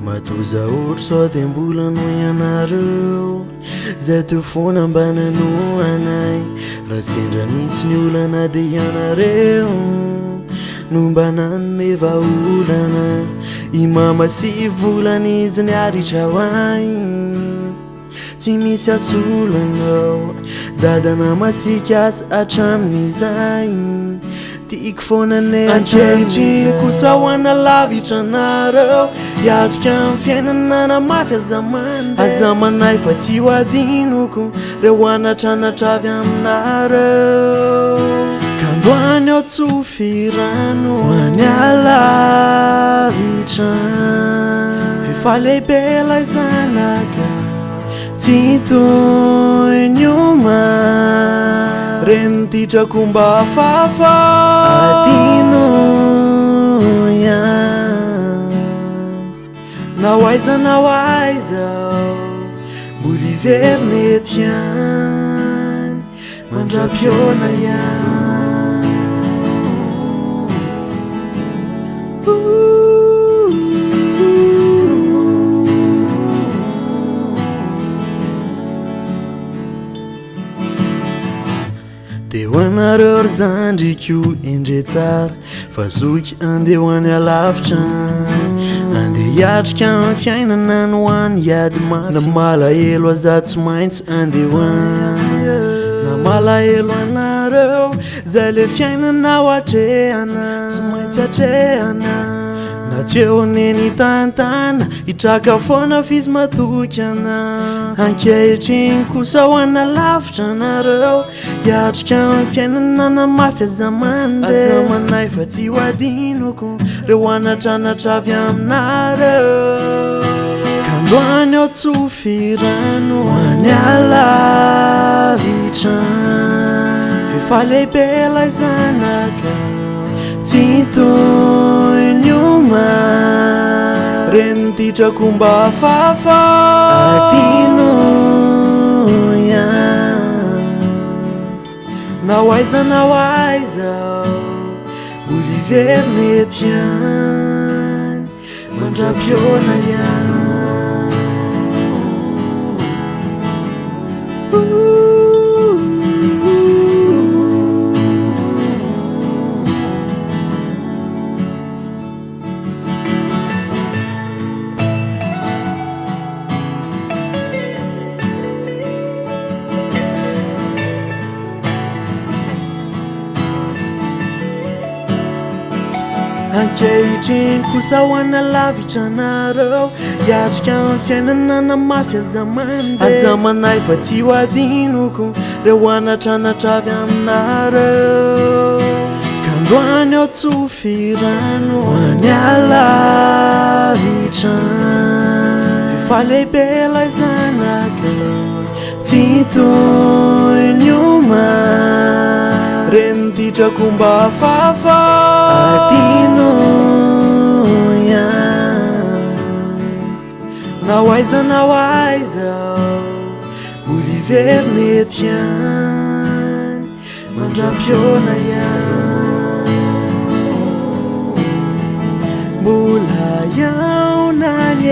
matoza ohatry sao de mbola no ianareo zay teo foana mba nanao anay raha sendra mihitsy ny olana de ianareo no mba nanome vaolana i mama sy volana izy ny aritra ho ay tsy misy asolanao dadana masika azy hatramin'izay tiako foana ny ankehitriny kosa hoana lavitra anareo hiatrika amin'ny fiainana namafy azamanay fa tsy ho adinoko reo anatranatra avy aminareo ka androany ao tsofirano hoany alavitra fefalehibe lay zanaka tsy toy ny oma reny titrako mba hafafa adinoya na aiza mbola iverina eto ihany mandra-piona ihany de ho anareo ry zandriko endre tsara fa zoky andeha ho any alavitra andeha hiatrika amin'ny fiainana no hoany hiady mafy na malahelo aza tsy maintsy andeha ho any na malahelo anareo zay le fiainana ho atrehana tsy maintsy atrehana na tsy eo aneny tantana hitraka foana fizy matoky ana ankehitriny kosa ho ana lavitra anareo hiatrika amin'ny fiainana namafy azamanay fa tsy ho adinoko reo anatranatra avy aminareo ka androany ao tsofirano hoany alavitra fefalehibe lay zanaka tsy toy ny oma reny titrako mba hafafa adinoya na aiza mbola iverina eto ihany mandra-piona ihany ankehitriny kosa ho ana lavitra anareo hiatrika amin'ny fiainana namafy azamanay fa tsy ho adinoko reo anatranatra avy aminareo ka androany ao tsofirano hoany alavitra fefalehibe lay zanaka tsy toy ny oma reny titrako mba hafafa adinoya na aiza mbola iverina eto ihany mandra-piona ihany mbola iaonany